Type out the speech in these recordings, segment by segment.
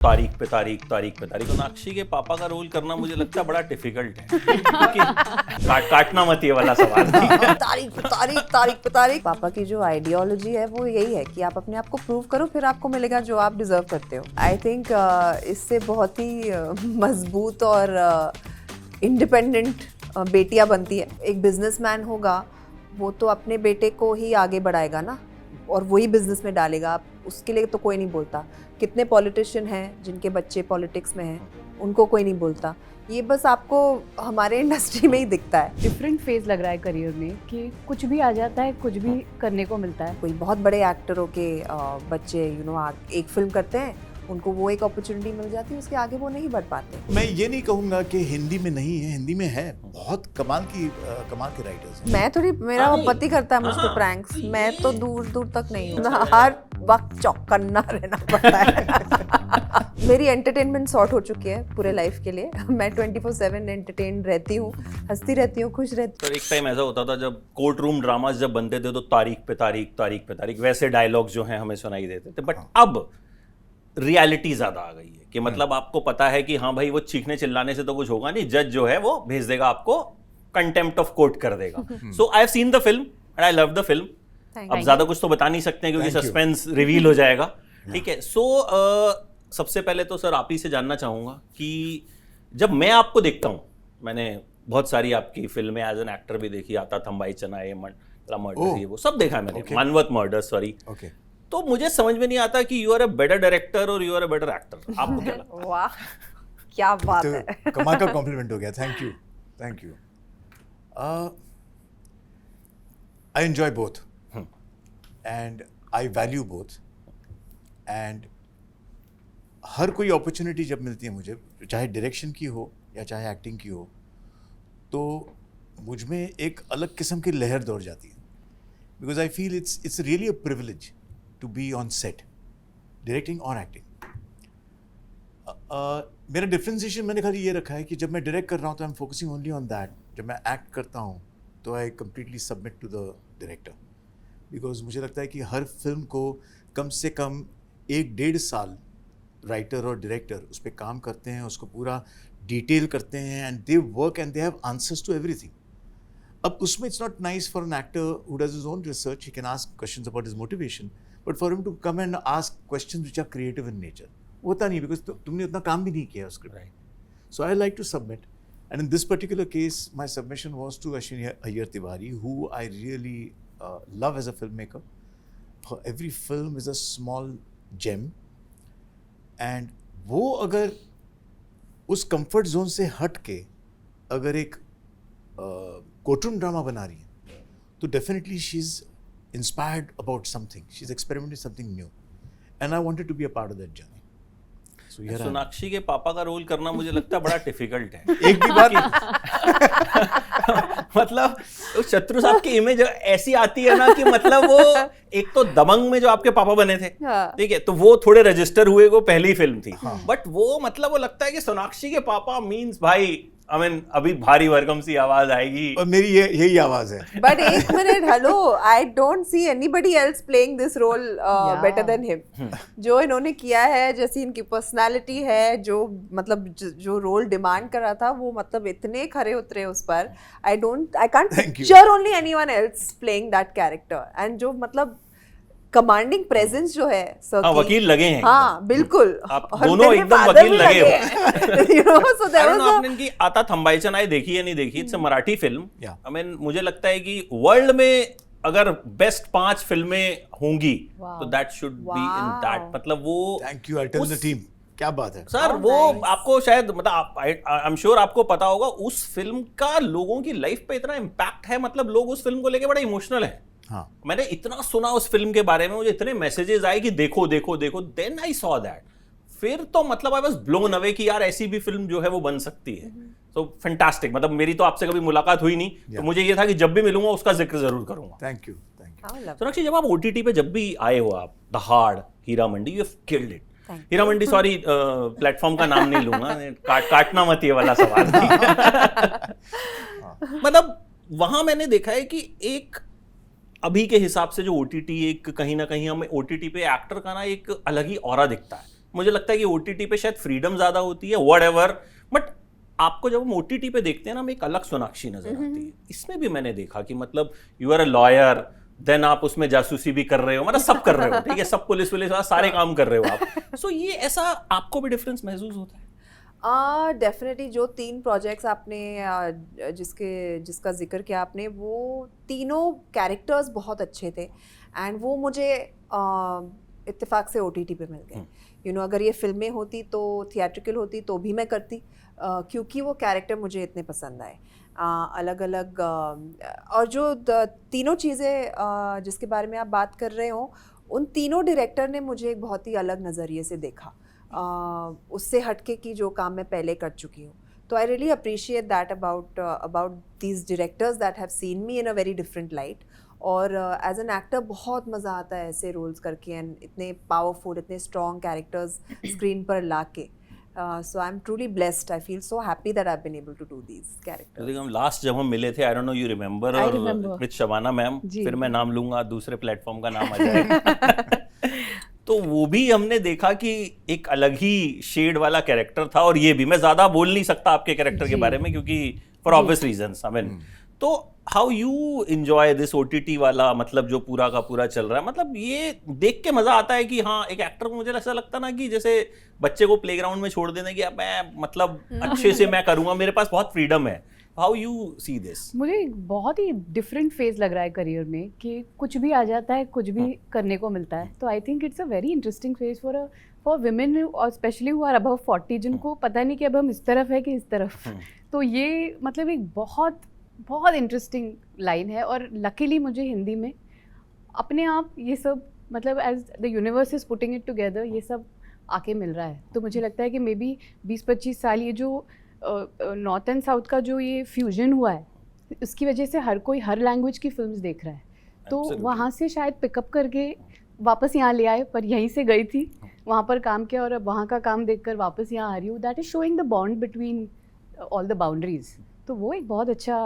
तारीख पे तारीख सोनाक्षी के पापा का रोल करना मुझे लगता है बड़ा डिफिकल्ट है क्योंकि काटना मत ये वाला सवाल तारीख पे तारीख। पापा की जो आइडियोलॉजी है वो यही है कि आप अपने आप को प्रूव करो, फिर आपको मिलेगा जो आप डिजर्व करते हो। आई थिंक इससे बहुत ही मजबूत और इंडिपेंडेंट बेटियां बनती है। एक बिजनेसमैन होगा वो तो अपने बेटे को ही आगे बढ़ाएगा ना, और वही बिजनेस में डालेगा। आप उसके लिए तो कोई नहीं बोलता। कितने पॉलिटिशियन हैं जिनके बच्चे पॉलिटिक्स में हैं, उनको कोई नहीं बोलता। ये बस आपको हमारे इंडस्ट्री में ही दिखता है। डिफरेंट फेज लग रहा है करियर में कि कुछ भी आ जाता है, कुछ भी करने को मिलता है। कोई बहुत बड़े एक्टरों के बच्चे एक फिल्म करते हैं, उनको वो एक अपॉर्चुनिटी मिल जाती है, उसके आगे वो नहीं बढ़ पाते। मैं ये नहीं कहूंगा कि हिंदी में नहीं है, हिंदी में है। बहुत कमाल के राइटर्स हैं। मैं थोड़ी, मेरा पति करता है मुझ पे प्रैंक्स, मैं तो दूर दूर तक नहीं हूँ। हर वक्त चौकन्ना रहना पड़ता है। मेरी एंटरटेनमेंट सॉर्ट हो चुकी है पूरे लाइफ के लिए। मैं 24/7 एंटरटेन रहती हूँ, हंसती रहती हूँ, खुश रहती हूँ। तो एक टाइम ऐसा होता था जब कोर्ट रूम ड्रामास जब बनते थे तो तारीख पे तारीख वैसे डायलॉग जो हैं हमें सुनाई देते थे। बट अब रियलिटी ज्यादा आ गई है कि मतलब आपको पता है कि हाँ भाई वो चीखने चिल्लाने से तो कुछ होगा नहीं, जज जो है वो भेज देगा आपको, कंटेम्प्ट ऑफ कोर्ट कर देगा। So I have seen the film and I love the film. अब ज्यादा कुछ तो बता नहीं सकते हैं क्योंकि सस्पेंस रिवील हो जाएगा। ठीक है। सो सबसे पहले तो सर आप ही से जानना चाहूंगा कि जब मैं आपको देखता हूं, मैंने बहुत सारी आपकी फिल्में एज एन एक्टर भी देखी, आता थंबाई चना, ये मर्डर, ये वो सब देखा है मैंने, मानवत मर्डर, सॉरी। तो मुझे समझ में नहीं आता कि you are a better director और you are a better actor. आपको क्या लगता है? वाह, क्या बात तो है। कमाल का कॉम्प्लीमेंट हो गया। Thank you. I enjoy both and I value both. And हर कोई अपॉर्चुनिटी जब मिलती है मुझे, चाहे डायरेक्शन की हो या चाहे एक्टिंग की हो, तो मुझ में एक अलग किस्म की लहर दौड़ जाती है। Because I feel it's really a privilege to be on set, directing or acting. मेरा डिफ्रेंसिएशन मैंने खाली ये रखा है कि जब मैं डायरेक्ट कर रहा हूँ तो I am focusing only on that. जब मैं एक्ट करता हूँ तो I completely submit to the director. Because मुझे लगता है कि हर फिल्म को कम से कम 1-1.5 साल राइटर और डायरेक्टर उस पर काम करते हैं, उसको पूरा डिटेल करते हैं, and they work and they have answers to everything. अब उसमें it's not nice for an actor who does his own research, he can ask questions about his motivation, but for him to come and ask questions which are creative in nature, होता नहीं, because तुमने उतना काम भी नहीं किया उस script. So I like to submit, and in this particular case, my submission was to Ashwini Iyer Tiwari, who I really love as a filmmaker. Her every film is a small gem, and वो अगर उस comfort zone से हट के अगर एक courtroom drama बना रही है, तो definitely she's inspired about something. She's experimenting something new, and I wanted to be a part of that journey. So here Sonakshi के पापा का रोल करना मुझे लगता है बड़ा डिफिकल्ट है। एक भी बार मतलब उस शत्रु साहब की इमेज ऐसी आती है ना कि मतलब वो एक तो दबंग में जो आपके पापा बने थे, ठीक है, तो वो थोड़े रजिस्टर हुए, वो पहली फिल्म थी। बट वो मतलब वो लगता है कि सोनाक्षी के पापा मीन्स भाई अभी भारी भरकम सी आवाज आएगी, और मेरी यही आवाज है। बट एक minute, hello, I don't see anybody else playing this role better than him. जो इन्होंने किया है, जैसी इनकी पर्सनालिटी है, जो मतलब जो रोल डिमांड कर रहा था, वो मतलब इतने खरे उतरे उस पर। I can't picture only anyone else playing that character. And जो मतलब कमांडिंग प्रेजेंस जो है सर, वकील लगे हैं। हाँ बिल्कुल, आप दोनों एकदम वकील लगे हो। So there was आपने इनकी आता थंबाई चनाई देखी है नहीं देखी? It's a Marathi film. I mean मुझे लगता है कि वर्ल्ड में अगर बेस्ट 5 फिल्में होंगी तो that should be in that. मतलब वो thank you, I tell the team, क्या बात है सर। वो आपको शायद मतलब आई एम श्योर आपको पता होगा, उस फिल्म का लोगों की लाइफ पे इतना इम्पैक्ट है। मतलब लोग उस फिल्म को लेके बड़ा इमोशनल है। हाँ। मैंने इतना सुना उस फिल्म के बारे में, मुझे इतने मैसेजेस आए कि देखो देखो देखो, देन आई सॉ दैट। फिर तो मतलब आई वाज ब्लोन अवे कि यार ऐसी भी फिल्म जो है वो बन सकती है। सो फैंटास्टिक। मतलब मेरी तो आपसे कभी मुलाकात हुई नहीं, तो मुझे ये था कि जब भी मिलूंगा उसका जिक्र जरूर करूंगा। Thank you. सोनाक्षी, जब आप ओटीटी पे जब भी आए हो, आप Dahaad, Heera Mandi, you have killed it. Heera Mandi, sorry platform का नाम नहीं लूंगा, काटना मत ये वाला सवाल। मतलब वहां मैंने देखा है कि एक अभी के हिसाब से जो ओटीटी, एक कहीं ना कहीं हमें ओटीटी पे एक्टर का ना एक अलग ही ऑरा दिखता है। मुझे लगता है कि OTT पे शायद फ्रीडम ज़्यादा होती है, व्हाटएवर, बट आपको जब हम OTT पे देखते हैं ना, हमें एक अलग सोनाक्षी नजर आती है। इसमें भी मैंने देखा कि मतलब you are a lawyer, then आप उसमें जासूसी भी कर रहे हो, मतलब सब कर रहे हो, ठीक है, सब पुलिस सारे काम कर रहे हो आप। सो ये ऐसा आपको भी डिफरेंस महसूस होता है? डेफिनेटली जो 3 प्रोजेक्ट्स आपने जिसका जिक्र किया आपने, वो तीनों कैरेक्टर्स बहुत अच्छे थे एंड वो मुझे इत्तेफाक से OTT पे मिल गए। यू नो, अगर ये फिल्में होती तो थिएट्रिकल होती तो भी मैं करती, क्योंकि वो कैरेक्टर मुझे इतने पसंद आए। अलग अलग और जो तीनों चीज़ें जिसके बारे में आप बात कर रहे हो, उन तीनों डायरेक्टर ने मुझे एक बहुत ही अलग नज़रिए से देखा, उससे हटके कि जो काम मैं पहले कर चुकी हूँ। तो I really appreciate that about these directors that have seen me in a very different light. और एज एन एक्टर बहुत मज़ा आता है ऐसे रोल्स करके एंड इतने पावरफुल, इतने स्ट्रॉन्ग कैरेक्टर्स स्क्रीन पर ला के। So I'm truly blessed. I feel so happy that I've been able to do these characters. हम लास्ट जब हम मिले थे, I don't know you remember, I remember. With Shabana ma'am, जी। फिर मैं नाम लूंगा, दूसरे प्लेटफॉर्म का नाम आ जाएगा। तो वो भी हमने देखा कि एक अलग ही शेड वाला कैरेक्टर था, और ये भी मैं ज्यादा बोल नहीं सकता आपके कैरेक्टर के जी। बारे में, क्योंकि for obvious reasons, I mean. तो how you enjoy this OTT वाला, मतलब जो पूरा का पूरा चल रहा है, मतलब ये देख के मजा आता है कि हाँ, एक एक्टर को मुझे ऐसा लगता ना कि जैसे बच्चे को प्लेग्राउंड में छोड़ देने कि अब मैं मतलब अच्छे से मैं करूंगा, मेरे पास बहुत फ्रीडम है। How you see this? मुझे एक बहुत ही डिफरेंट फेज लग रहा है करियर में कि कुछ भी आ जाता है, कुछ भी करने को मिलता है। तो आई think it's a very interesting phase for women, और स्पेशली हु आर अबव 40, जिनको पता नहीं कि अब हम इस तरफ है कि इस तरफ। तो ये मतलब एक बहुत बहुत इंटरेस्टिंग लाइन है, और लकीली मुझे हिंदी में अपने आप ये सब, मतलब as the universe is putting it together, ये सब आके मिल रहा है। तो मुझे लगता है कि मे बी 20-25 साल ये जो नॉर्थ एंड साउथ का जो ये फ्यूजन हुआ है, उसकी वजह से हर कोई हर लैंग्वेज की फिल्म्स देख रहा है। तो Absolutely. वहाँ से शायद पिकअप करके वापस यहाँ ले आए, पर यहीं से गई थी, वहाँ पर काम किया, और अब वहाँ का काम देखकर वापस यहाँ आ रही हूँ। That is showing the bond between all the boundaries. तो वो एक बहुत अच्छा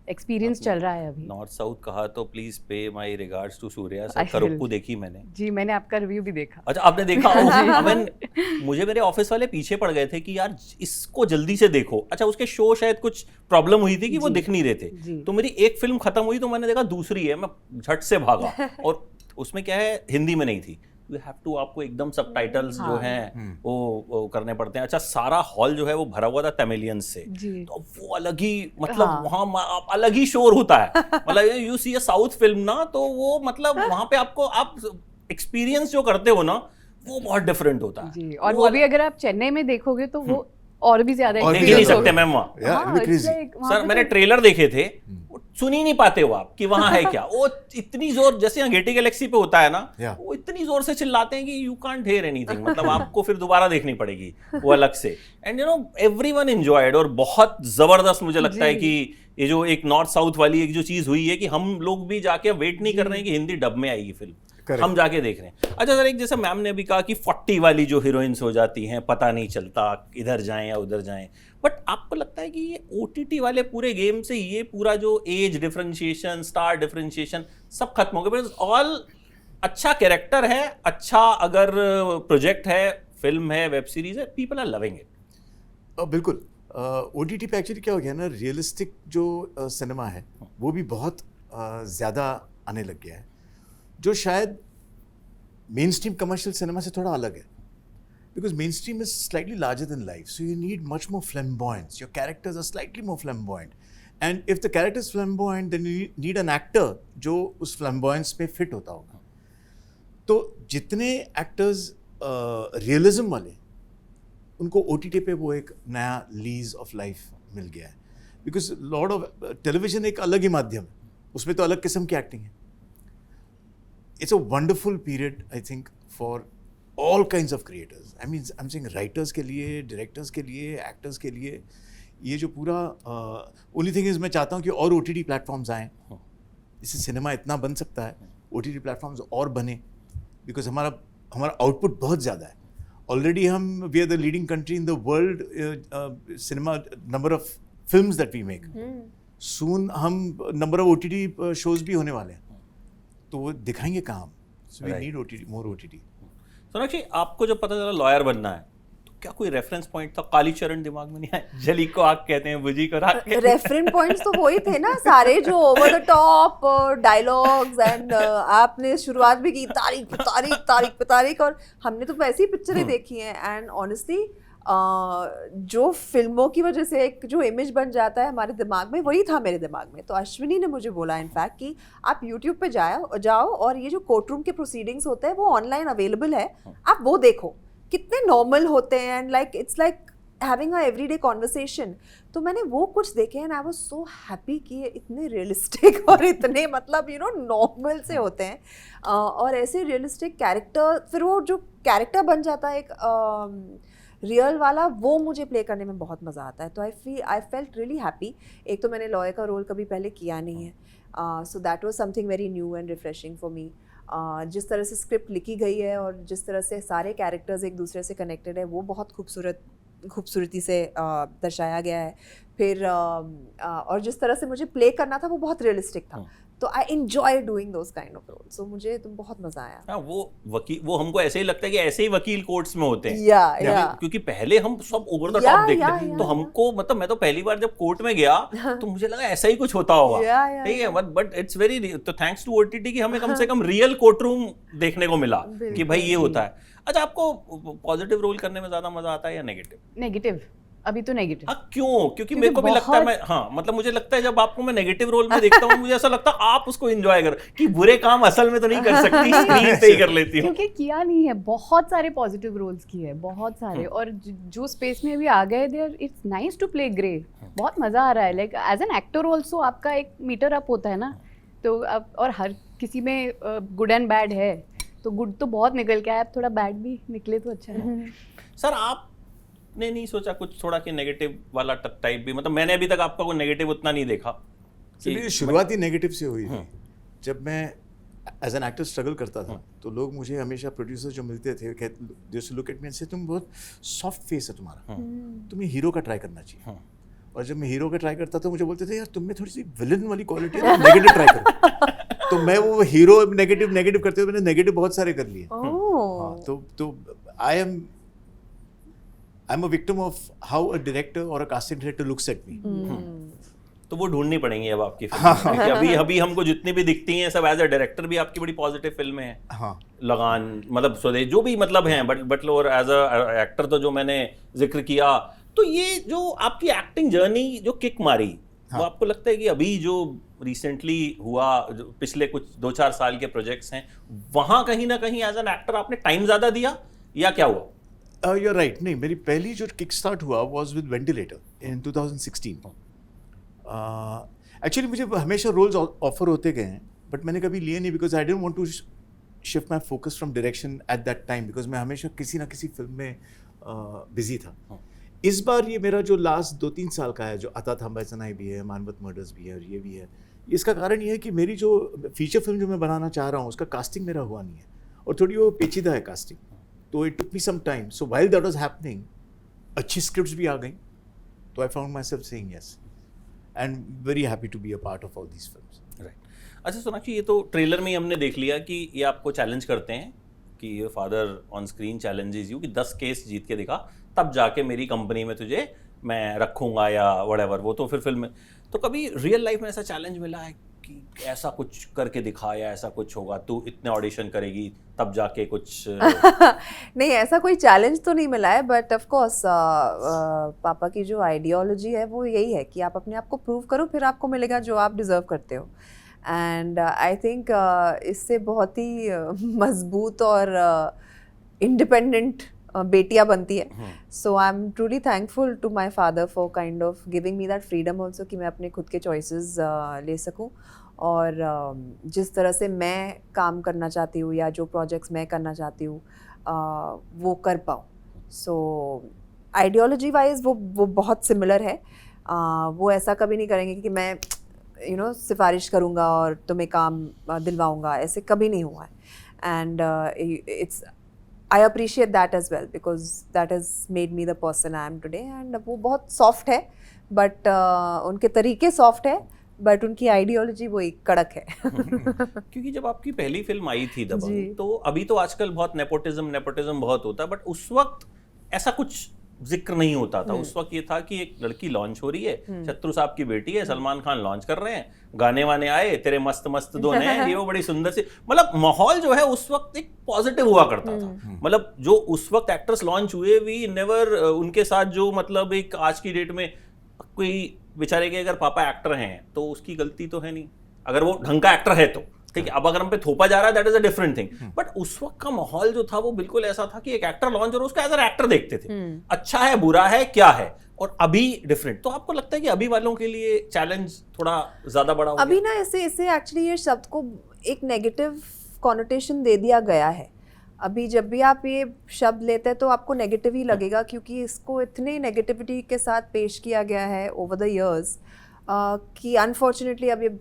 एक्सपीरियंस चल रहा है अभी। नॉर्थ साउथ कहा तो please pay my regards to Surya I sir. will. Karuppu देखी मैंने। जी, मैंने आपका रिव्यू भी देखा। अच्छा, आपने देखा? आई मीन मुझे मेरे ऑफिस वाले पीछे पड़ गए थे कि यार इसको जल्दी से देखो। अच्छा, उसके शो शायद कुछ प्रॉब्लम हुई थी कि वो जी। दिख नहीं रहे थे, जी। तो मेरी एक फिल्म खत्म हुई तो मैंने देखा दूसरी है, मैं झट से भागा, और उसमें क्या है, हिंदी में नहीं थी, यू हैव टू, आपको एकदम सबटाइटल्स जो हाँ। हैं वो करने पड़ते हैं। अच्छा, सारा हॉल जो है वो भरा हुआ था तमिलियंस से, जी। तो वो अलग ही, मतलब हाँ। वहाँ अलग ही शोर होता है। मतलब you see a south film ना, तो वो मतलब वहाँ पे आपको आप एक्सपीरियंस जो करते हो ना, वो बहुत डिफरेंट होता है। जी, और वो भी अगर आप चेन्नई में देखोगे तो वो और भी ज्यादा और भी देख ही नहीं ज्यादा सकते मैम वहाँ। Yeah, it'll be crazy. Sir मैंने ट्रेलर देखे थे, वो सुन ही नहीं पाते हो आप कि वहाँ है क्या। वो इतनी जोर, जैसे यहाँ गेटी गैलेक्सी पे होता है ना, Yeah. वो इतनी जोर से चिल्लाते हैं कि यू कांट हियर एनीथिंग, मतलब आपको फिर दोबारा देखनी पड़ेगी वो अलग से। And you no everyone enjoyed, और बहुत जबरदस्त मुझे लगता है कि ये जो एक नॉर्थ साउथ वाली एक जो चीज हुई है कि हम लोग भी जाके वेट नहीं कर रहे हैं कि हिंदी डब में आएगी फिल्म, Correct. हम जाके देख रहे हैं। अच्छा सर, एक जैसे मैम ने अभी कहा कि 40 वाली जो हीरोइंस हो जाती हैं, पता नहीं चलता इधर जाएं या उधर जाएं, बट आपको लगता है कि ये OTT वाले पूरे गेम से ये पूरा जो एज डिफरेंशिएशन, स्टार डिफरेंशिएशन सब खत्म हो गया? बिकॉज ऑल अच्छा कैरेक्टर है, अच्छा अगर प्रोजेक्ट है, फिल्म है, वेब सीरीज है, पीपल आर लविंग इट। बिल्कुल। OTT पे एक्चुअली क्या हो गया ना, रियलिस्टिक जो सिनेमा है वो भी बहुत ज़्यादा आने लग गया है, जो शायद मेन स्ट्रीम कमर्शियल सिनेमा से थोड़ा अलग है। Because mainstream is slightly larger than life, so you need much more flamboyance. Your characters are slightly more flamboyant, and if the character is flamboyant, then you need an actor जो उस flamboyance पे fit होता होगा। तो जितने actors realism वाले, उनको OTT पे वो एक नया lease of life मिल गया है, because lot of television एक अलग ही माध्यम है, उसमें तो अलग किस्म की acting है। It's a wonderful period, I think, for all kinds of creators. I mean, I'm saying writers के लिए, directors के लिए, actors के लिए, ये जो पूरा only thing is मैं चाहता हूँ कि और OTT platforms आएँ, इससे सिनेमा इतना बन सकता है, OTT platforms और बने, because हमारा output बहुत ज़्यादा है। Already we are the leading country in the world cinema number of films that we make. Soon हम number of OTT shows भी होने वाले हैं, तो वो दिखाएंगे कहाँ हम? So we Right. need OTT, more OTT. Sonakshi, आपको जब पता चला लॉयर बनना है तो क्या कोई रेफरेंस पॉइंट था? कालीचरण दिमाग में नहीं आया? जली को आग कहते हैं, बुझी को राख कहते हैं। रेफरेंस पॉइंट्स तो वही थे ना सारे, जो over the top dialogues and आपने शुरुआत भी की तारीख पे तारीख, तारीख पे तारीख, और हमने तो वैसी पिक्चरें देखी हैं एंड ऑनेस्टली जो फिल्मों की वजह से एक जो इमेज बन जाता है हमारे दिमाग में, वही था मेरे दिमाग में। तो अश्विनी ने मुझे बोला इनफैक्ट कि आप यूट्यूब पे जाओ और ये जो कोर्ट रूम के प्रोसीडिंग्स होते हैं वो ऑनलाइन अवेलेबल है, आप वो देखो कितने नॉर्मल होते हैं and like it's like having a everyday conversation. तो मैंने वो कुछ देखे and I was so happy कि ये इतने रियलिस्टिक और इतने मतलब नॉर्मल से होते हैं और ऐसे रियलिस्टिक कैरेक्टर, फिर वो जो कैरेक्टर बन जाता है एक रियल वाला, वो मुझे प्ले करने में बहुत मज़ा आता है। तो आई फेल्ट रियली हैप्पी। एक तो मैंने लॉयर का रोल कभी पहले किया नहीं है, so that was something very new and refreshing for me. जिस तरह से स्क्रिप्ट लिखी गई है और जिस तरह से सारे कैरेक्टर्स एक दूसरे से कनेक्टेड है, वो बहुत खूबसूरती से दर्शाया गया है। फिर और जिस तरह से मुझे प्ले करना था वो बहुत रियलिस्टिक था, तो I enjoy doing those kind of roles. So मुझे तो बहुत मजा आया। हाँ, वो हमको ऐसे ही लगता है कि ऐसे ही वकील कोर्ट्स में होते हैं। या क्योंकि पहले हम सब ओवर द टॉप देखते हैं, तो हमको मतलब मैं तो पहली बार जब कोर्ट में गया तो मुझे लगा ऐसा ही कुछ होता होगा, ठीक है। बट इट्स वेरी, तो थैंक्स टू ओटीटी कि हमें कम से कम रियल कोर्ट रूम देखने को मिला कि भाई ये होता है। अच्छा, आपको पॉजिटिव रोल करने में ज्यादा मजा आता है या नेगेटिव? नेगेटिव, अभी तो नेगेटिव। हाँ, क्यों? क्योंकि मेरे को भी लगता है, हाँ मतलब मुझे लगता है जब आपको मैं नेगेटिव रोल में देखता हूँ मुझे ऐसा लगता है आप उसको एंजॉय कर, कि बुरे काम असल में तो नहीं कर सकती, स्क्रीन पे ही कर लेती हूँ। क्योंकि किया नहीं है, बहुत सारे पॉजिटिव रोल्स किए हैं, बहुत सारे, और जो स्पेस में अभी आ गए there, it's nice to play grey, बहुत मजा आ रहा है। Like as an actor also आपका एक मीटर अप होता है ना, तो अब और हर किसी में गुड एंड बैड है, तो गुड तो बहुत निकल के आया, अब थोड़ा बैड भी निकले तो अच्छा है। सर, आपने नहीं सोचा कुछ थोड़ा कि नेगेटिव वाला टाइप भी? मतलब मैंने अभी तक आपका कोई नेगेटिव उतना नहीं देखा। मेरी शुरुआत ही नेगेटिव से हुई थी। जब मैं एज एन एक्टर स्ट्रगल करता था तो लोग मुझे हमेशा प्रोड्यूसर जो मिलते थे they to look at me and say तुम बहुत सॉफ्ट फेस है तुम्हारा, तुम्हें हीरो का ट्राई करना चाहिए। और जब मैं हीरो का ट्राई करता था मुझे बोलते थे यार तुम में थोड़ी सी विलन वाली क्वालिटी है, नेगेटिव ट्राई करो। तो मैं वो हीरो नेगेटिव करते हुए मैंने नेगेटिव बहुत सारे कर लिए। तो I am a victim of how a director और a casting director looks at me. तो वो ढूंढनी पड़ेंगी अब आपकी फिल्म में। अभी हमको जितनी भी दिखती हैं सब एज अ डायरेक्टर भी आपकी बड़ी पॉजिटिव फिल्में हैं। हाँ, लगान, मतलब स्वदेश, जो भी मतलब हैं, बट और एज अ एक्टर तो जो मैंने जिक्र किया, तो ये जो आपकी एक्टिंग जर्नी जो किक मारी, वो आपको लगता है कि अभी जो रिसेंटली हुआ, जो पिछले कुछ 2-4 साल के प्रोजेक्ट्स हैं, वहाँ कहीं ना कहीं एज एन एक्टर आपने टाइम ज़्यादा दिया या क्या हुआ? You're right. नहीं, मेरी पहली जो किक स्टार्ट हुआ was with Ventilator in 2016. Actually मुझे हमेशा रोल्स ऑफर होते गए हैं बट मैंने कभी लिए नहीं because I didn't want to shift my focus from direction at that time, because मैं हमेशा किसी ना किसी फिल्म में बिजी था। इस बार ये मेरा जो लास्ट 2-3 साल का है, जो आता था बैसनाई भी है, मानवत मर्डर्स भी है और ये भी है, इसका कारण ये है कि मेरी जो फीचर फिल्म जो मैं बनाना चाह रहा हूँ उसका कास्टिंग मेरा हुआ नहीं है और थोड़ी वो पेचीदा है कास्टिंग, तो it took me some time. So while that was happening अच्छी स्क्रिप्ट्स भी आ गई, तो I found myself saying yes and very happy to be a part of all these films. Right. अच्छा सोनाक्षी, ये तो ट्रेलर में ही हमने देख लिया कि ये आपको चैलेंज करते हैं कि ये father on screen challenges you कि 10 केस जीत के दिखा, तब जाके मेरी कंपनी में तुझे मैं रखूंगा या व्हाटएवर। वो तो फिर फिल्म में, तो कभी रियल लाइफ में ऐसा चैलेंज मिला है कि ऐसा कुछ करके दिखा या ऐसा कुछ होगा, तू इतने ऑडिशन करेगी तब जाके कुछ? नहीं, ऐसा कोई चैलेंज तो नहीं मिला है, बट ऑफ कोर्स पापा की जो आइडियोलॉजी है वो यही है कि आप अपने आप को प्रूव करो, फिर आपको मिलेगा जो आप डिज़र्व करते हो। एंड आई थिंक इससे बहुत ही मजबूत और इंडिपेंडेंट बेटियां बनती है। So I am truly thankful to my father for kind of giving me that freedom also कि मैं अपने खुद के चॉइसेस ले सकूं और जिस तरह से मैं काम करना चाहती हूँ या जो प्रोजेक्ट्स मैं करना चाहती हूँ वो कर पाऊँ। सो आइडियोलॉजी वाइज वो बहुत सिमिलर है। वो ऐसा कभी नहीं करेंगे कि मैं सिफारिश करूँगा और तुम्हें काम दिलवाऊँगा, ऐसे कभी नहीं हुआ है। And it's I appreciate that as well because that has made me the person I am today. And वो बहुत soft है but उनके तरीके soft है बट उनकी आइडियोलॉजी वही कड़क है। क्योंकि जब आपकी पहली फिल्म आई थी जी। दबंग, तो अभी तो आजकल बहुत नेपोटिज्म बहुत होता है, बट उस वक्त ऐसा कुछ जिक्र नहीं होता था। उस वक्त ये था कि एक लड़की लॉन्च हो रही है, शत्रु साहब की बेटी है, सलमान खान लॉन्च कर रहे हैं, गाने वाने आए, तेरे मस्त मस्त दो हैं, ये वो बड़ी सुंदर सी, मतलब माहौल जो है उस वक्त एक पॉजिटिव हुआ करता था। मतलब जो उस वक्त एक्टर्स लॉन्च हुए, वी नेवर उनके साथ जो मतलब एक आज की डेट में कोई बेचारे के अगर पापा एक्टर हैं तो उसकी गलती तो है नहीं, अगर वो ढंग का एक्टर है तो ठीक है। अब अगर हम पे थोपा जा रहा है, that is a different thing, but उस वक्त का माहौल जो था वो बिल्कुल ऐसा था कि एक एक्टर लॉन्च और उसका एज एन एक्टर देखते थे, अच्छा है बुरा है क्या है, और अभी डिफरेंट। तो आपको लगता है कि अभी वालों के लिए चैलेंज थोड़ा ज्यादा बड़ा हो अभी गया? ना इसे एक्चुअली ये शब्द को एक नेगेटिव कॉनोटेशन दे दिया गया है। अभी जब भी आप ये शब्द लेते हैं तो आपको नेगेटिव ही लगेगा, क्योंकि इसको इतने नेगेटिविटी के साथ पेश किया गया है ओवर द इयर्स कि अनफॉर्चुनेटली अब ये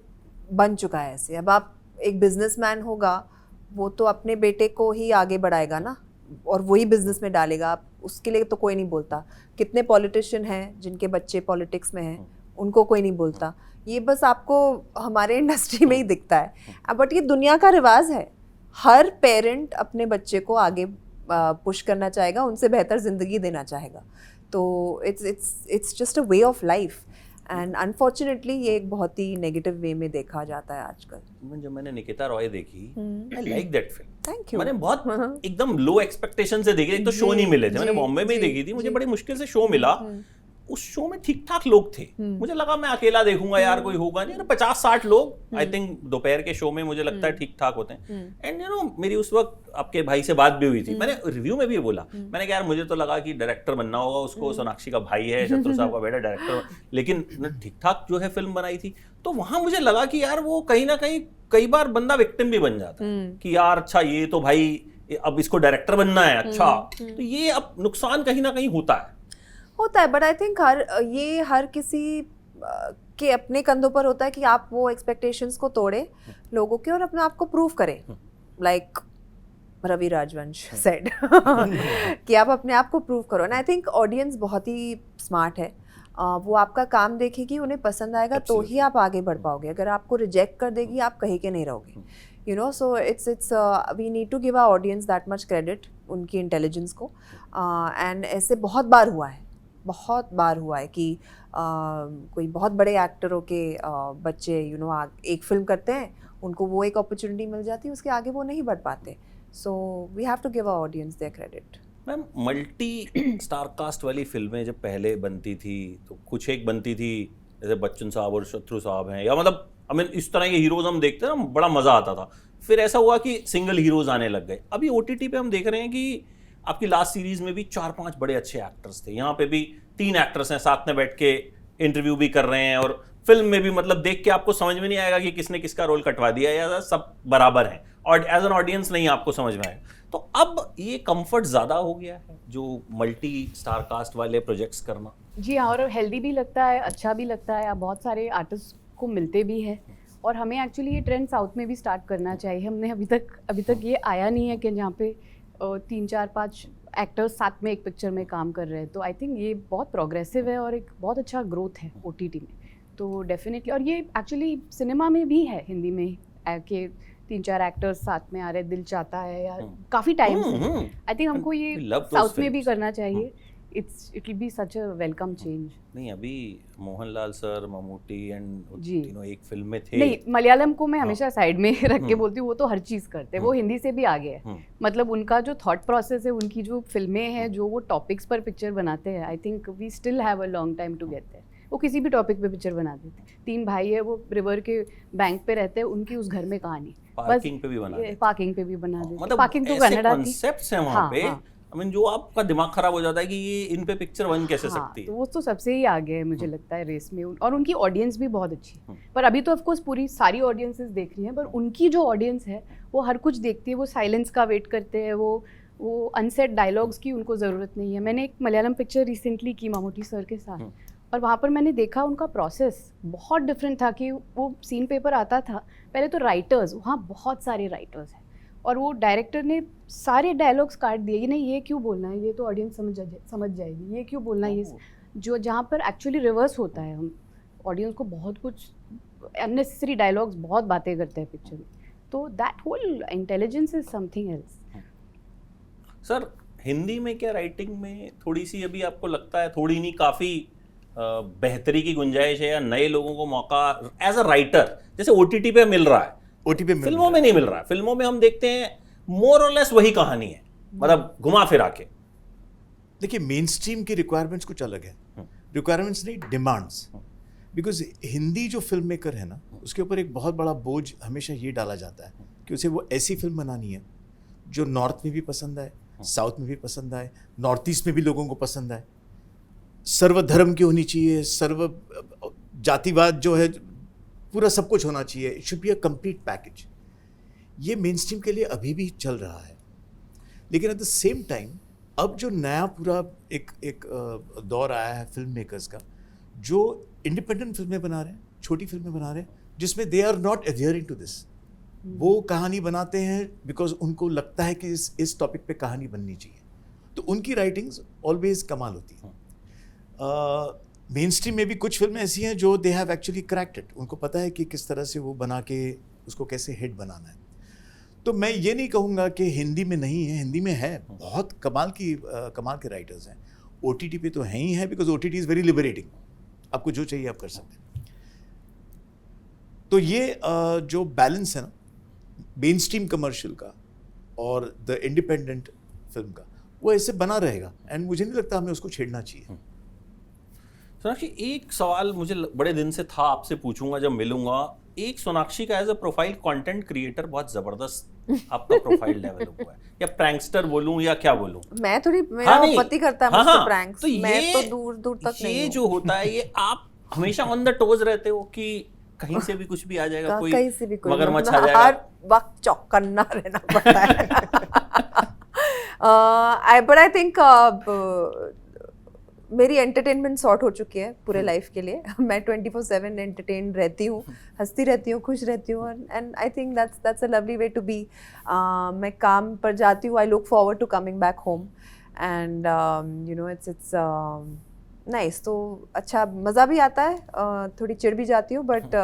बन चुका है ऐसे। अब आप एक बिजनेसमैन होगा, वो तो अपने बेटे को ही आगे बढ़ाएगा ना, और वही बिजनेस में डालेगा, आप उसके लिए तो कोई नहीं बोलता। कितने पॉलिटिशियन हैं जिनके बच्चे पॉलिटिक्स में हैं, उनको कोई नहीं बोलता। ये बस आपको हमारे इंडस्ट्री में ही दिखता है, बट ये दुनिया का रिवाज है। हर पेरेंट अपने बच्चे को आगे पुश करना चाहेगा, उनसे बेहतर ज़िंदगी देना चाहेगा। तो it's just a way of life, and unfortunately ये एक बहुत ही नेगेटिव वे में देखा जाता है आजकल। जब मैंने निकिता रॉय देखी, I like that film. Thank you. मैंने बहुत एकदम लो एक्सपेक्टेशन से देखी, एक तो शो नहीं मिले थे, मैंने बॉम्बे में ही देखी थी, मुझे बड़ी मुश्किल से शो मिला। उस शो में ठीक ठाक लोग थे, मुझे लगा मैं अकेला देखूंगा यार, कोई होगा नहीं, 50-60 लोग आई थिंक दोपहर के शो में मुझे लगता है ठीक ठाक होते हैं। एंड यू नो मेरी उस वक्त आपके भाई से बात भी हुई थी, मैंने रिव्यू में भी बोला, मैंने कहा यार मुझे तो लगा कि डायरेक्टर बनना होगा उसको, सोनाक्षी का भाई है, शत्रु साहब का बेटा डायरेक्टर, लेकिन ठीक ठाक जो है फिल्म बनाई थी। तो वहां मुझे लगा कि यार वो कहीं ना कहीं कई बार बंदा विक्टिम भी बन जाता है कि यार अच्छा ये तो भाई अब इसको डायरेक्टर बनना है, अच्छा तो ये अब नुकसान कहीं ना कहीं होता है। बट आई थिंक हर किसी के अपने कंधों पर होता है कि आप वो एक्सपेक्टेशंस को तोड़े लोगों के और अपने आप को प्रूव करें, लाइक रवि राजवंश सेड कि आप अपने आप को प्रूव करो। एंड आई थिंक ऑडियंस बहुत ही स्मार्ट है, वो आपका काम देखेगी, उन्हें पसंद आएगा तो ही आप आगे बढ़ पाओगे। अगर आपको रिजेक्ट कर देगी आप कहीं के नहीं रहोगे, you know. So it's we need to give our audience that much credit, उनकी इंटेलिजेंस को। एंड ऐसे बहुत बार हुआ है कि कोई बहुत बड़े एक्टरों के बच्चे यू नो एक फिल्म करते हैं, उनको वो एक अपॉर्चुनिटी मिल जाती है, उसके आगे वो नहीं बढ़ पाते। So we have to give our audience their credit. Ma'am multi star cast वाली फिल्में जब पहले बनती थी तो कुछ एक बनती थी, जैसे बच्चन साहब और शत्रु साहब हैं, या मतलब आई मीन इस तरह के हीरोज हम देखते हैं ना, बड़ा मजा आता था। फिर ऐसा हुआ कि सिंगल हीरोज आने लग गए। अभी OTT पे हम देख रहे हैं कि आपकी लास्ट सीरीज में भी 4-5 बड़े अच्छे एक्टर्स थे, यहाँ पे भी 3 एक्टर्स हैं, साथ में बैठ के इंटरव्यू भी कर रहे हैं, और फिल्म में भी मतलब देख के आपको समझ में नहीं आएगा कि किसने किसका रोल कटवा दिया, या सब बराबर हैं, और एज एन ऑडियंस नहीं आपको समझ में आएगा। तो अब ये कंफर्ट ज़्यादा हो गया है जो मल्टी स्टार कास्ट वाले प्रोजेक्ट्स करना। जी हाँ, और हेल्दी भी लगता है, अच्छा भी लगता है, आप बहुत सारे आर्टिस्ट को मिलते भी हैं, और हमें एक्चुअली ये ट्रेंड साउथ में भी स्टार्ट करना चाहिए। हमने अभी तक ये आया नहीं है कि जहाँ पे 3-4-5 एक्टर्स साथ में एक पिक्चर में काम कर रहे हैं। तो आई थिंक ये बहुत प्रोग्रेसिव है और एक बहुत अच्छा ग्रोथ है OTT में, तो डेफिनेटली। और ये एक्चुअली सिनेमा में भी है, हिंदी में कि 3-4 एक्टर्स साथ में आ रहे, दिल चाहता है यार, काफ़ी टाइम से। आई थिंक हमको ये साउथ में भी करना चाहिए। It will be such a welcome change. नहीं अभी मोहनलाल सर, ममूटी एंड तीनों एक फिल्म में थे। नहीं, मलयालम को मैं हमेशा साइड में रख के बोलती हूँ, वो तो हर चीज़ करते हैं, वो हिंदी से भी आगे है। मतलब उनका जो थॉट प्रोसेस है, उनकी जो फिल्में हैं, जो वो टॉपिक्स पर पिक्चर बनाते हैं, I think we still have a long time to get there. वो किसी भी टॉपिक पे पिक्चर बना देते हैं। 3 भाई है, वो रिवर के बैंक पे रहते हैं, उनकी उस घर में कहानी, पार्किंग पे भी बना देते, पार्किंग पे भी बना देते। मतलब पार्किंग तो कनाडा की कॉन्सेप्ट्स हैं वहाँ पे। आई मीन जो आपका दिमाग खराब हो जाता है कि ये इन पे पिक्चर बन कैसे सकती है। तो वो तो सबसे ही आगे है मुझे लगता है रेस में, और उनकी ऑडियंस भी बहुत अच्छी है। पर अभी तो ऑफकोर्स पूरी सारी ऑडियंसेस देख रही हैं, पर उनकी जो ऑडियंस है वो हर कुछ देखती है, वो साइलेंस का वेट करते हैं, वो अनसेट डायलॉग्स की उनको ज़रूरत नहीं है। मैंने एक मलयालम पिक्चर रिसेंटली की ममूटी सर के साथ, और वहाँ पर मैंने देखा उनका प्रोसेस बहुत डिफरेंट था। कि वो सीन पेपर आता था, पहले तो राइटर्स, वहाँ बहुत सारे राइटर्स हैं, और वो डायरेक्टर ने सारे डायलॉग्स काट दिए, नहीं ये क्यों बोलना है, ये तो ऑडियंस समझ जाएगी, ये क्यों बोलना है, ये जो जहाँ पर एक्चुअली रिवर्स होता है, हम ऑडियंस को बहुत कुछ अननेसेसरी डायलॉग्स बहुत बातें करते हैं पिक्चर में, तो that whole intelligence is something else. Sir Hindi में क्या राइटिंग में थोड़ी सी अभी आपको लगता है, थोड़ी नहीं काफ़ी बेहतरी की गुंजाइश है, या नए लोगों को मौका एज अ राइटर जैसे OTT पे मिल रहा है, OTT पे फिल्मों में नहीं मिल रहा है? फिल्मों में हम देखते हैं मोर और लेस वही कहानी है, मतलब घुमा फिरा के। देखिए मेन स्ट्रीम की रिक्वायरमेंट्स कुछ अलग है, रिक्वायरमेंट्स नहीं डिमांड्स। बिकॉज हिंदी जो फिल्म मेकर है ना, उसके ऊपर एक बहुत बड़ा बोझ हमेशा ये डाला जाता है कि उसे वो ऐसी फिल्म बनानी है जो नॉर्थ में भी पसंद आए, साउथ में भी पसंद आए, नॉर्थ ईस्ट में भी लोगों को पसंद आए, सर्वधर्म की होनी चाहिए, सर्व जातिवाद जो है पूरा सब कुछ होना चाहिए, it should be a complete package. ये मेन स्ट्रीम के लिए अभी भी चल रहा है, लेकिन एट द सेम टाइम अब जो नया पूरा एक दौर आया है फिल्म मेकर्स का, जो इंडिपेंडेंट फिल्में बना रहे हैं, छोटी फिल्में बना रहे हैं, जिसमें they are not adhering to this. वो कहानी बनाते हैं बिकॉज उनको लगता है कि इस टॉपिक पे कहानी बननी चाहिए, तो उनकी राइटिंग्स ऑलवेज कमाल होती है। मेन स्ट्रीम में भी कुछ फिल्में ऐसी हैं जो they have actually cracked it, उनको पता है कि किस तरह से वो बना के उसको कैसे हिट बनाना है। तो मैं ये नहीं कहूँगा कि हिंदी में नहीं है, हिंदी में है, बहुत कमाल के राइटर्स हैं। OTT पे तो है ही है, because OTT is very liberating, आपको जो चाहिए आप कर सकते हैं। तो ये जो बैलेंस है ना मेन स्ट्रीम कमर्शियल का और द इंडिपेंडेंट फिल्म का, वो ऐसे बना रहेगा, एंड मुझे नहीं लगता हमें उसको छेड़ना चाहिए। सोनाक्षी, एक सवाल मुझे बड़े दिन से था, आपसे पूछूंगा जब मिलूंगा। एक सोनाक्षी का as a profile content creator बहुत जबरदस्त आपका प्रोफाइल डेवलप हुआ है, या प्रैंकस्टर बोलूं या क्या बोलूं? मैं थोड़ी, मेरा नहीं। पति करता है हाँ, मुझसे हाँ, प्रैंक्स, तो मैं ये- तो दूर दूर तक नहीं ये हूँ। जो होता है, ये आप हमेशा ऑन द टोज रहते हो कि कहीं से भी कुछ भी आ जाएगा, कोई कहीं से भी कोई मगरमच्छ आ मतलब जाएगा? हर वक्त चौकन्ना रहना पड़ता है। बट आई थिंक मेरी एंटरटेनमेंट सॉर्ट हो चुकी है पूरे लाइफ के लिए। मैं 24/7 एंटरटेन रहती हूँ, हंसती रहती हूँ, खुश रहती हूँ, and I think that's a lovely way to be. मैं काम पर जाती हूँ, I look forward to coming back home, and you know it's nice. तो अच्छा मज़ा भी आता है, थोड़ी चिढ़ भी जाती हूँ, बट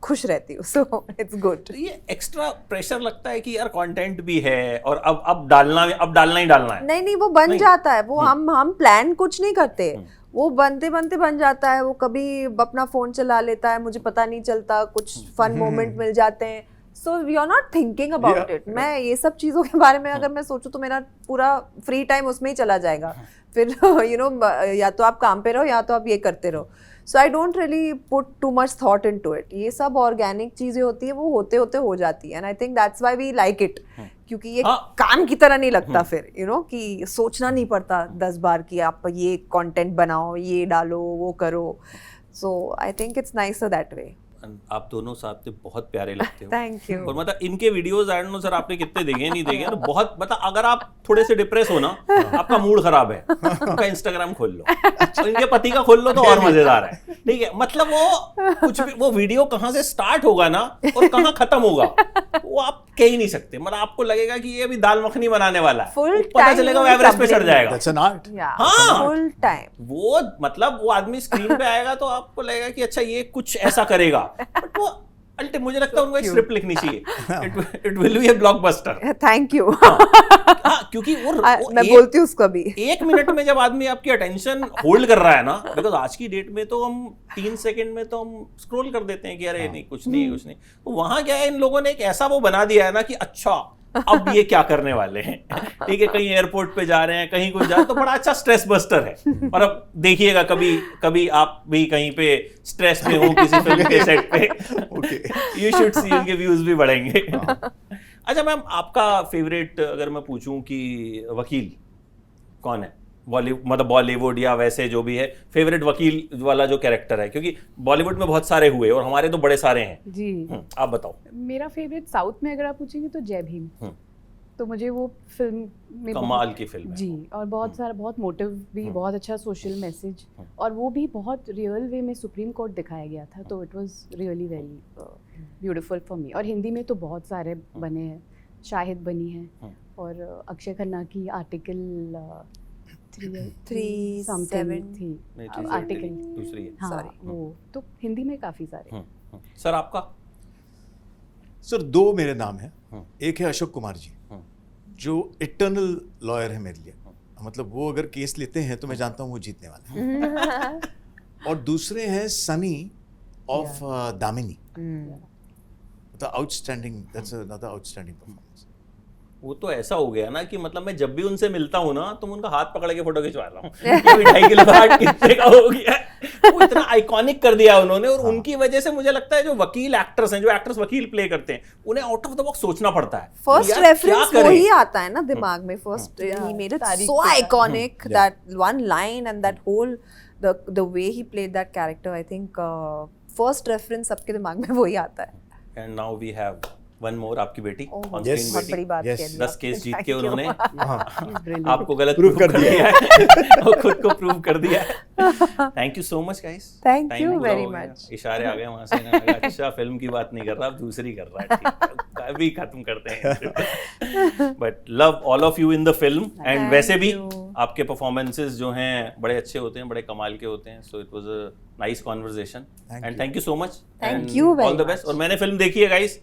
खुश रहती हूँ, सो इट्स गुड। तो ये एक्स्ट्रा प्रेशर लगता है कि यार कंटेंट भी है और अब डालना ही डालना है? नहीं, वो बन नहीं। जाता है, वो हम प्लान कुछ नहीं करते, वो बनते बनते बन जाता है। वो कभी अपना फोन चला लेता है, मुझे पता नहीं चलता, कुछ फन मोमेंट मिल जाते हैं, so we are not thinking about it. मैं ये सब चीज़ों के बारे में अगर मैं सोचूं तो मेरा पूरा फ्री टाइम उसमें ही चला जाएगा। फिर यू नो या तो आप काम पे रहो या तो आप ये करते रहो। So I don't really put too much thought into it. ये सब ऑर्गेनिक चीज़ें होती है, वो होते होते हो जाती है, and I think that's why we like it, क्योंकि ये काम की तरह नहीं लगता फिर, यू नो, कि सोचना नहीं पड़ता 10 बार कि आप ये कंटेंट बनाओ, ये डालो, वो करो। So I think it's nicer that way. आप दोनों साथ में बहुत प्यारे लगते हो। Thank you. और मतलब इनके videos I don't know sir आपने कितने देखे नहीं देखे, और बहुत मतलब अगर आप थोड़े से डिप्रेस हो ना, आपका मूड खराब है, आपका इंस्टाग्राम खोल लो, और इनके पति का खोल लो तो और मजेदार है। ठीक है, मतलब वो कुछ भी, वो वीडियो कहाँ से स्टार्ट होगा ना और कहाँ खत्म होगा वो आप कह ही नहीं सकते। मतलब आपको लगेगा कि ये अभी दाल मखनी बनाने वाला है, Full पता time चलेगा वो एवरेज पे चढ़ जाएगा। That's an art. हाँ। Full time. वो मतलब वो आदमी स्क्रीन पे आएगा तो आपको लगेगा कि अच्छा ये कुछ ऐसा करेगा, बट वो मुझे लगता है उनको एक स्क्रिप्ट लिखनी चाहिए। It will be A blockbuster. Thank you. हाँ, क्योंकि मैं बोलती हूँ उसको भी। 1 मिनट में जब आदमी आपकी अटेंशन होल्ड कर रहा है ना, बिकॉज आज की डेट में तो हम 3 सेकंड में तो हम स्क्रॉल कर देते हैं कि अरे नहीं कुछ नहीं कुछ नहीं। तो वहां क्या है, इन लोगों ने एक ऐसा वो बना दिया है ना कि अच्छा अब ये क्या करने वाले हैं। ठीक है, कहीं एयरपोर्ट पे जा रहे हैं, कहीं कुछ जा रहे हैं, तो बड़ा अच्छा स्ट्रेस बस्टर है। और अब देखिएगा कभी कभी आप भी कहीं पे स्ट्रेस में हो किसी फिल्म के सेट पे, यू शुड सी, उनके व्यूज भी बढ़ेंगे। अच्छा मैम, आपका फेवरेट अगर मैं पूछूं कि वकील कौन है, मतलब बॉलीवुड या वैसे जो भी है, फेवरेट वकील वाला जो कैरेक्टर है, क्योंकि बॉलीवुड में बहुत सारे हुए और हमारे तो बड़े सारे हैं जी। आप बताओ। मेरा फेवरेट साउथ में अगर आप पूछेंगे तो जय भीम। तो मुझे वो फिल्म में कमाल की फिल्म है जी, और बहुत सारा, बहुत मोटिव भी, बहुत अच्छा सोशल मैसेज, और वो भी बहुत रियल वे में सुप्रीम कोर्ट दिखाया गया था, तो it was really very beautiful for me. और हिंदी में तो बहुत सारे बने हैं, शाहिद बनी है, और अक्षय खन्ना की आर्टिकल 3 समथिंग थी, आर्टिकल दूसरी है। हाँ, वो तो हिंदी में काफ़ी सारे। सर आपका? सर 2 मेरे नाम हैं। हम्म। एक है अशोक कुमार जी, जो इटर्नल लॉयर है मेरे लिए, मतलब वो अगर केस लेते हैं तो मैं जानता हूँ वो जीतने वाले हैं। और दूसरे हैं सनी ऑफ दामिनी, मतलब outstanding, that's another outstanding performance. वो तो ऐसा हो गया ना कि मतलब मैं जब भी उनसे मिलता हूँ ना तो मैं उनका हाथ पकड़ के फोटो खिंचवा रहा हूँ कि 2.5 किलो का हाथ कितने का हो गया है। वो इतना आइकॉनिक कर दिया उन्होंने, और उनकी वजह से मुझे लगता है जो वकील एक्टर्स हैं, जो एक्टर्स वकील प्ले करते हैं, उन्हें आउट ऑफ द बॉक्स सोचना पड़ता है। फर्स्ट यार, क्या रेफरेंस करें? वही आता है ना दिमाग में, फर्स्ट he made it तारीख so पे iconic, that one line and that whole the way he played that character, I think first reference सबके दिमाग में वही आता है। And now we have one more, आपकी बेटी Oh, ऑन yes. स्क्रीन बहुत बेटी। बड़ी बात Yes. कह दी 10 केस आपने। जीत Thank के you. उन्होंने Brilliant. आपको गलत Prove प्रूव कर कर दिया दिया है और खुद को प्रूव कर दिया है। Thank you so much guys, Thank you very much. इशारे आ गए वहां से ना, अच्छा फिल्म की बात नहीं कर रहा, अब दूसरी कर रहा है, ठीक है, अभी खत्म करते हैं। But love all of you in the film, and Thank वैसे भी you. आपके परफॉर्मेंसेस जो हैं बड़े अच्छे होते हैं, बड़े कमाल के होते हैं। So it was a nice conversation Thank and you. Thank you so much, Thank you very all the best. much. और मैंने फिल्म देखी है गाइस,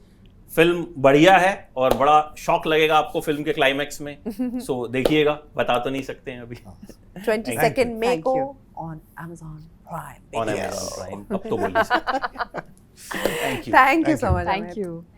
फिल्म बढ़िया है और बड़ा शॉक लगेगा आपको फिल्म के क्लाइमैक्स में। सो देखिएगा, बता तो नहीं सकते हैं अभी। 22nd May Thank को you. on Amazon Prime on Video. Amazon prime, अब तो बोलिए। Thank you. Thank you so much. Thank Amit. you.